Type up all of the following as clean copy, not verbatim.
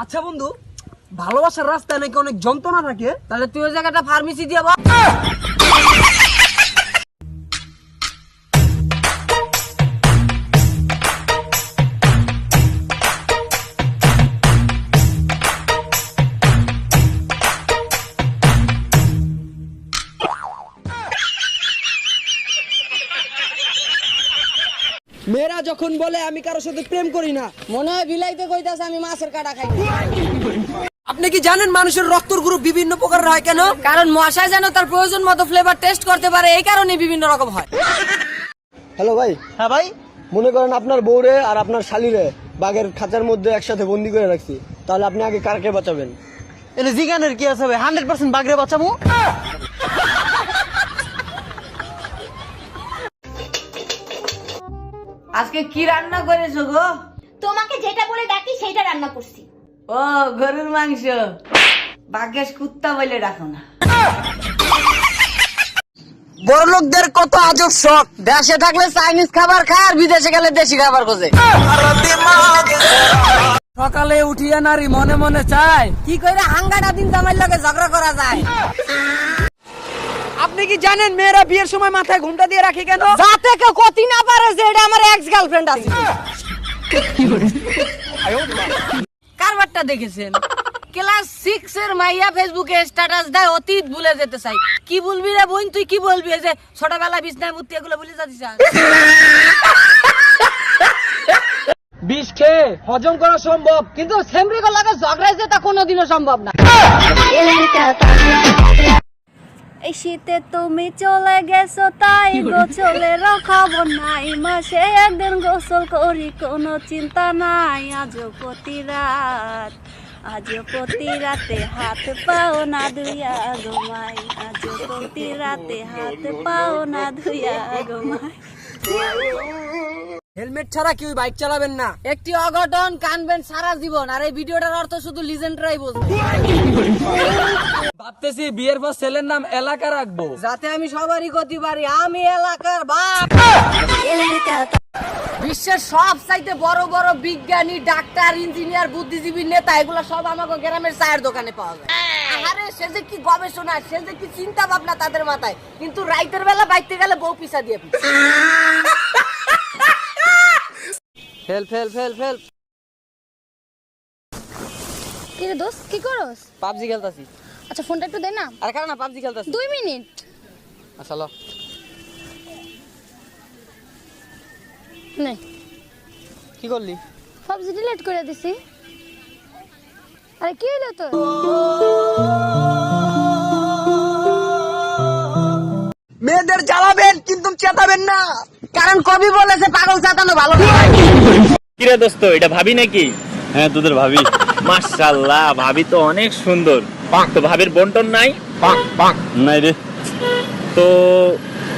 আচ্ছা বন্ধু, ভালোবাসার রাস্তায় নাকি অনেক যন্ত্রণা থাকে, তাহলে তুই ওই জায়গাটা ফার্মেসি দিয়ে বল। মেয়েরা যখন বলে আমি কারোর সাথে প্রেম করি না, মনে হয় বিলাইতে কইতাছে আমি মাছের কাটা খাই। আপনি কি জানেন মানুষের রক্তের গ্রুপ বিভিন্ন প্রকার হয় কেন? কারণ মশায় যেন তার প্রয়োজন মতো ফ্লেভার টেস্ট করতে পারে, এই কারণে বিভিন্ন রকম হয়। হ্যালো ভাই। হ্যাঁ ভাই, মনে করেন আপনার বউরে আর আপনার শালিরে বাঘের খাঁচার মধ্যে একসাথে বন্দি করে রাখছি, তাহলে আপনি আগে কারকে বাঁচাবেন? এনে জিগানের কি আছে ভাই? 100% বাগরে বাঁচাবো। আজকে কি রান্না করেছো গো? তোমাকে যেটা বলে ডাকি সেটা রান্না করছি। ও, গরুর মাংস। বাগেশ কুত্তা বলে ডাকো না। বড় লোকদের কত আজব শখ, দেশে থাকলে চাইনিজ খাবার খায় আর বিদেশে গেলে দেশি খাবার খোঁজে। সকালে উঠিয়া নারী মনে মনে চায় কি করে হাঙ্গাটা দিন জামাইর লগে ঝগড়া করা যায়। আপনি কি জানেন মেয়েরা বিয়ের সময় মাথায় ঘোমটা দিয়ে রাখে কেন? যাতে কেউ কতি না পারে যে এটা আমার এক্স গার্লফ্রেন্ড আছে। কারবারটা দেখেছেন? ক্লাস 6 এর মাইয়া ফেসবুকে স্ট্যাটাস দেয় অতীত ভুলে যেতে চাই। কি বলবি রে বোন, তুই কি বলবি? যে ছোটবেলা বিছনায় মুতি এগুলো ভুলে যাচ্ছিস। বিষ খেয়ে হজম করা সম্ভব, কিন্তু সেমরি গলাকে ঝগড়ায় যেটা কোনোদিনও সম্ভব না। এই শীতে তুমি চলে গেছো তাই গোছলে রাখাবো নাই, মাসে একদিন গোসল করি কোনো চিন্তা নাই। আজও প্রতি রাতে হাত পাও না ধুইয়া ঘুমাই, আজও প্রতি রাতে হাত পাও না ধুইয়া ঘুমাই। হেলমেট ছাড়া কেউ বাইক চালাবেন না, একটি অঘটন কানবেন সারা জীবন। আর এই ভিডিওটার অর্থ শুধু লিজেন্ডরাই বুঝবে। ভাবতেছি বিয়ের পর ছেলের নাম এলাকা রাখবো, যাতে আমি সবারই গতি পারি, আমি এলাকার বাপ। বিশ্বের সব চাইতে বড় বড় বিজ্ঞানী, ডাক্তার, ইঞ্জিনিয়ার, বুদ্ধিজীবী, নেতা এগুলো সব আমাকে গ্রামের চায়ের দোকানে পাওয়া যায়। আরে সে যে কি গবেষণা, সে যে কি চিন্তা ভাবনা তাদের মাথায়, কিন্তু রাইতের বেলা বাইতে গেলে বউ পিছা দিয়ে ফেল ফেল ফেল ফেল। কি রে দোস্ত, কি করস? পাবজি খেলতাছি। আচ্ছা ফোনটা একটু দে না। আরে কারণ না, পাবজি খেলতাছি। 2 মিনিট। আসলে নে, কি করলি? পাবজি ডিলিট করে দিছি। আরে কি হলো তোর? মেয়েদের জ্বালাবেন কিন্তু চেতাবেন না, কারণ কবি বলেছে পাগল চেতানো ভালো না। কিরে দোস্ত, এটা ভাবি নাকি? হ্যাঁ, তোদের ভাবি। মাশাআল্লাহ, ভাবি তো অনেক সুন্দর। তো ভাবির বন্টন নাই? নাই রে। তো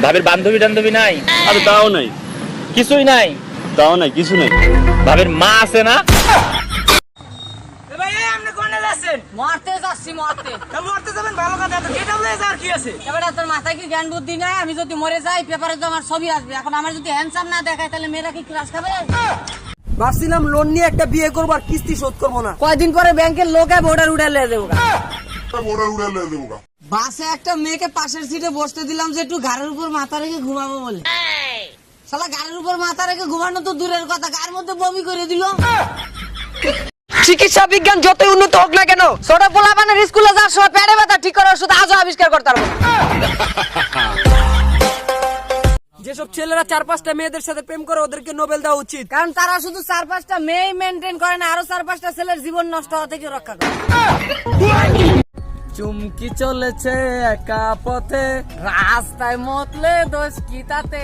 ভাবির বান্ধবী টান্ধবী নাই? আরে তাও নাই, কিছুই নাই? তাও নাই, কিছু নাই। ভাবির মা আছে না? মরতে যাচ্ছি, মরতে যাবেন ভালো কথা, এটা বলে আর কি আছে? এবারে তোর মাথায় কি জ্ঞান বুদ্ধি নাই? আমি যদি মরে যাই পেপারে তো আমার ছবি আসবে। এখন আমার যদি হ্যান্ডসাম না দেখায় তাহলে মেয়েরা কি ক্লাস খাবে? ভাবছিলাম লোন নিয়ে একটা বিয়ে করবো আর কিস্তি শোধ করবো না, কয়দিন পরে ব্যাংকের লোক ভোটার উঠে দেবো। বাসে একটা মেয়েকে পাশের সিটে বসতে দিলাম যে একটু ঘাড়ের উপর মাথা রেখে ঘুমাবো বলে। শালা ঘাড়ের উপর মাথা রেখে ঘুমানো তো দূরের কথা, গার মধ্যে বমি করে দিল। চিকিৎসা বিজ্ঞান যতই উন্নত হোক না কেন, ছোট পোলাপানের স্কুলে যাওয়ার সময় পেটে ব্যথা ঠিক করার ওষুধ আজও আবিষ্কার করতে পারবো না। যেসব ছেলেরা 4-5টা মেয়েদের সাথে প্রেম করে ওদেরকে নোবেল দেওয়া উচিত, কারণ তারা শুধু 4-5টা মেয়ে মেনটেন করে না, আরো 4-5টা ছেলের জীবন নষ্ট হওয়া থেকে রক্ষা করে। চুমকি চলেছে একা পথে, রাস্তায় মতলে দোষ কি তাতে।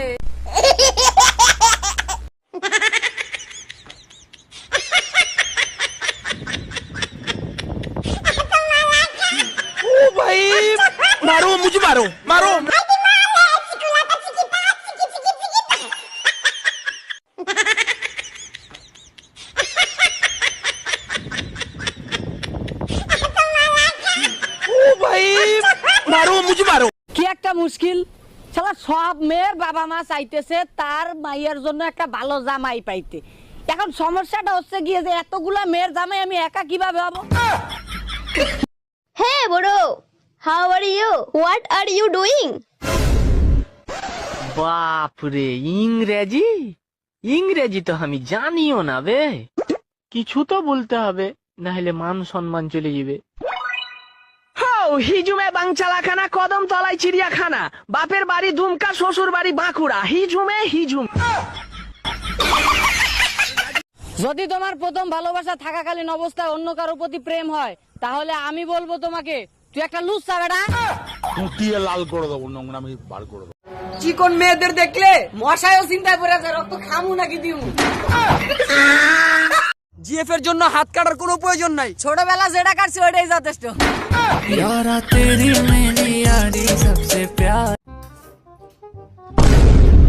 मारो मुझे, मारो मारो। मारो मुझे, मारो। কি একটা মুশকিল, শালা সব মেয়ের বাবা মা চাইতেছে তার মাইয়ার জন্য একটা ভালো জামাই পাইতে। এখন সমস্যাটা হচ্ছে গিয়ে যে এতগুলা মেয়ের জামাই আমি একা কিভাবে হব? Hey bro, how are you? What are you doing? বাপরে, ইংরেজি ইংরেজি তো আমি জানিও না বে। কিছু তো বলতে হবে, না হলে মান সম্মান চলে যাবে। হিজুমে বাংচালাখানা, কদম তলায় চিড়িয়াখানা, বাপের বাড়ি দুমকা, শ্বশুর বাড়ি বাঁকুড়া, হিজুমে হিজুম। যদি তোমার প্রথম ভালোবাসা থাকাকালীন অবস্থায় অন্য কারো প্রতি প্রেম হয়, তাহলে আমি বলবো তোমাকে তুই একটা লুচ্চা বেটা। কুটিয়ে লাল করে দেবো, নোংরামি বার করে দেবো। চিকন মেয়েদের দেখলে মশায়ও চিন্তায় পড়ে আছে, রক্ত খামু নাকি দিমু। জিএফ এর জন্য হাত কাটার কোনো প্রয়োজন নাই, ছোটবেলা যেটা কাটছি ওইটাই যথেষ্ট।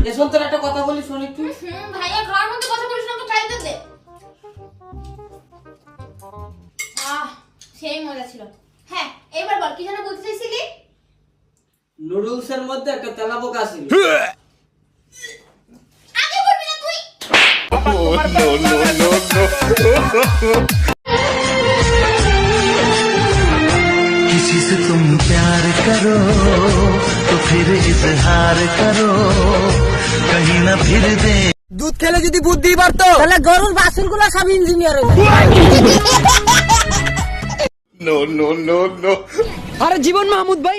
এসব তোর একটা কথা বলি শুনি একটু। ভাইয়া ঘরের মধ্যে কথা বলিস না, তো খাইতে দে। সেই মজা ছিল। হ্যাঁ, এবার বল কি যেন বলতে চাইছিলি? নুডলস এর মধ্যে একটা তেলাপোকা ছিল। আগে বলবি না তুই? किसी से तुम प्यार करो तो फिर इजहार करो, कहीं ना फिर दे। দুধ খেলে যদি বুদ্ধি বাড়তো তাহলে গরুর বাছুরগুলো সব ইঞ্জিনিয়ার হয়ে যেত। আরে জীবন মাহমুদ ভাই,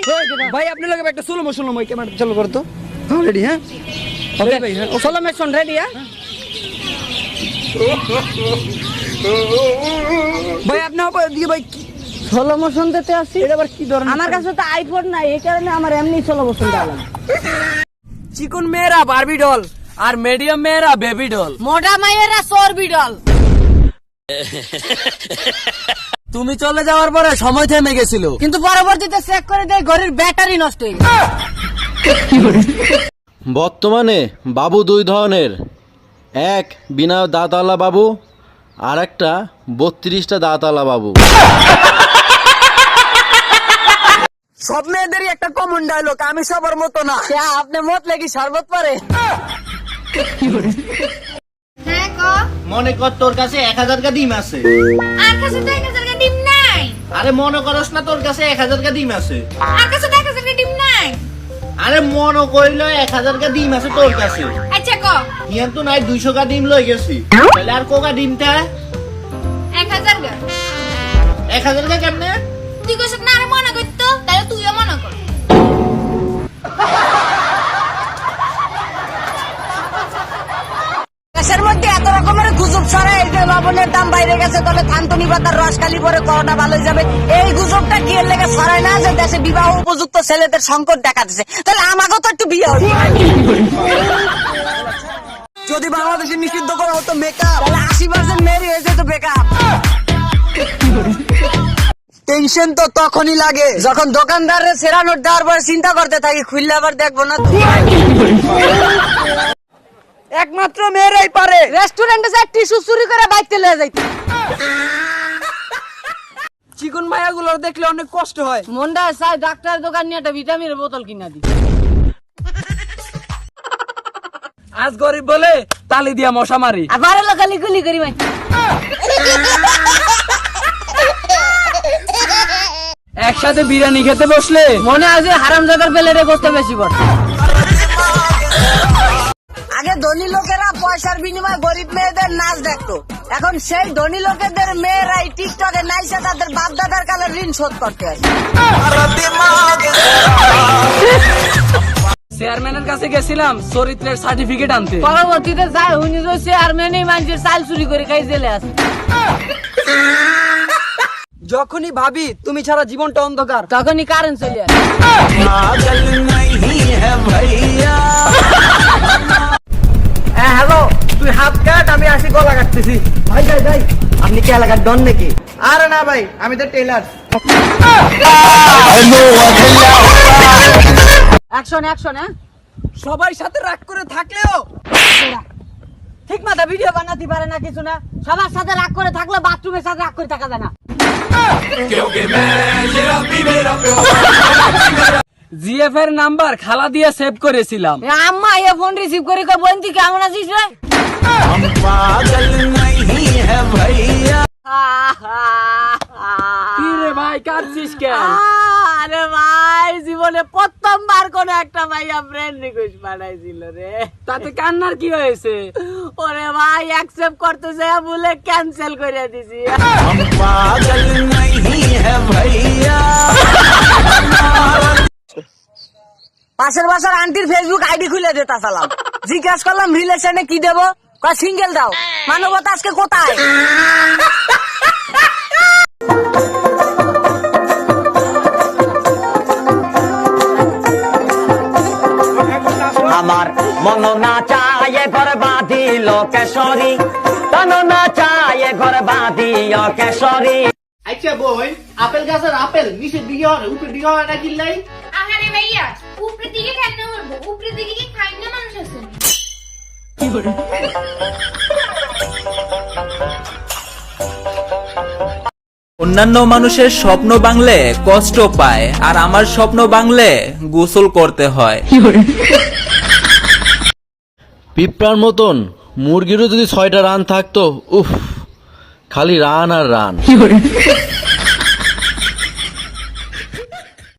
ভাই আপনি লগে একটা স্লো মোশন ক্যামেরা চালু করতো। হ্যাঁ রেডি, হ্যাঁ ওকে ভাই, হ্যাঁ স্লো মোশন রেডি। হ্যাঁ ভাই আপনি দিয়ে ভাই স্লো মোশন দিতে আসি, এটা আবার কি ধরনের? আমার কাছে তো আইফোন নাই, এই কারণে আমার এমনি স্লো মোশন দিলাম। চিকন মেয়েরা বারবি ডল আর মিডিয়াম মেয়েরা বেবি ডল, মোটা মেয়েরা চর্বি ডল। তুমি চলে যাওয়ার পরে সময় থেমে গেছিল, কিন্তু পরবর্তীতে চেক করে দেয় ঘড়ির ব্যাটারি নষ্ট হয়ে গেছে। বর্তমানে বাবু দুই ধরনের, এক বিনা দাঁতওয়ালা বাবু, আর একটা 32টা দাঁতওয়ালা বাবু। সব মেয়েদেরই একটা কমন ডায়লগ, আমি সবার মতো না। আপনি মত লেগে শরবত পারে। হ্যাঁ ক। মনে কর তোর কাছে 1000 কা ডিম আছে। আর কাছে তো 1000 টাকা ডিম নাই। আরে মনে করস না তোর কাছে 1000 কা ডিম আছে। আর কাছে তো 1000 টাকা ডিম নাই। আরে মনে কইলো 1000 কা ডিম আছে তোর কাছে। আচ্ছা ক। ইয়ান তো নাই 200 কা ডিম লই গেছি, তাহলে আর কোকা ডিমটা 1000 টাকা। 1000 কা কেমনে? তুই কইছ না আর মনে করতো, তাহলে তুইও মনে কর। দেশের মধ্যে এত রকমের গুজব ছড়ায়, এই যে লবণের দাম বাইরে গেছে, তাহলে থানতুনি পাতার রস খালি পরে করোনা ভালো হয়ে যাবে। এই গুজবটা কি এর লেগে ছড়ায় না যে দেশে বিবাহ উপযুক্ত ছেলেদের সংকট দেখা দিচ্ছে? তাহলে আমাকেও তো একটু বিয়ে হবে। যদি বাংলাদেশে নিষিদ্ধ করা হতো মেকআপ, তাহলে 80% মেয়েরই হয়ে যেত বেকআপ। টেনশন তো তখনই লাগে যখন দোকানদারের সেরা নোট দেওয়ার পরে চিন্তা করতে থাকি খুললে আবার দেখবো না। একমাত্র মেয়েরাই পারে রেস্টুরেন্টে যায় টিস্যু চুরি করে বাইতে লয়ে যাইতে। চিকন মায়াগুলোর দেখলে অনেক কষ্ট হয়, মনটা চাই ডাক্তার দোকান নিয়ে একটা ভিটামিনের বোতল কিনা দি। আজ গরিব বলে তালি দিয়া মশা মারি, আবার লোকালি গুলি করি মাই। একসাথে বিরিয়ানি খেতে বসলে মনে হয় যে হারামজাদার প্লেটে করতে বেশি পড়ে। আগে ধনী লোকেরা পয়সার বিনিময়ে গরিব মেয়েদের নাচ দেখতো, এখন সেই ধনী লোকেদের মেয়েরাই টিকটকে নাইসে তাদের বাপ দাদার কালে ঋণ শোধ করতে আসে। চেয়ারম্যানের কাছে গেছিলাম চরিত্রের সার্টিফিকেট আনতে, পরবর্তীতে যায় উনি যে চেয়ারম্যানই মানুষের চাল চুরি করে খাই জেলে আছে। যখনই ভাবি তুমি ছাড়া জীবনটা অন্ধকার, তখনই কারেন্ট চলে আসে। হ্যাঁ হ্যালো, তুই হাত কাট, আমি আসি গলা কাটতেছি। ভাই ভাই ভাই, আপনি কি এলাকার ডন নাকি? আরে না ভাই, আমি তো টেলার। Action action. হ্যাঁ, সবাই সাথে রাগ করে থাকলেও ঠিক মতো ভিডিও বানাতে পারে না, কিছু না। সবার সাথে রাগ করে থাকলে বাথরুমের সাথে রাগ করে থাকা যায় না। জিএফ এর নাম্বার খালা দিয়ে সেভ করেছিলাম, আম্মা এ ফোন রিসিভ করে কই বোন তুই কেমন আছিস রে? हम पागल नहीं है भैया। কি রে ভাই কাঁদছিস কেন? আরে ভাই জীবনে প্রথমবার কোন একটা ভাইয়া ফ্রেন্ড রিকোয়েস্ট পাঠাইছিল রে। তাতে কান্নার কি হয়েছে? ওরে ভাই অ্যাকসেপ্ট করতে যায় বলে ক্যান্সেল করে দিছি। हम पागल नहीं है भैया। পাশের বাসার আন্টির ফেসবুক আইডি খুলে দিতা সালাম, জিজ্ঞাসা করলাম রিলেশনে কি দেবো, কয় সিঙ্গেল দাও। মানবতা আজকে কোথায়? আমার মন না চায় ঘর বাঁধি লোকেশ্বরী, তন না চায় ঘর বাঁধি কেশরী। আচ্ছা বই, আপেল গাছের আপেল নিচের দিকে হয় উপরের দিকে হয় না কিল্লাই? আহারে ভাইয়া উপরে দিকে কেন উঠবো, উপরে দিকে কি খাই না মানুষ আছে? অন্যান্য মানুষের স্বপ্ন বাংলে কষ্ট পায়, আর আমার স্বপ্ন বাংলে গোসল করতে হয়। পিঁপড়ার মতন মুরগিরও যদি 6টা রান থাকতো, উফ, খালি রান আর রান।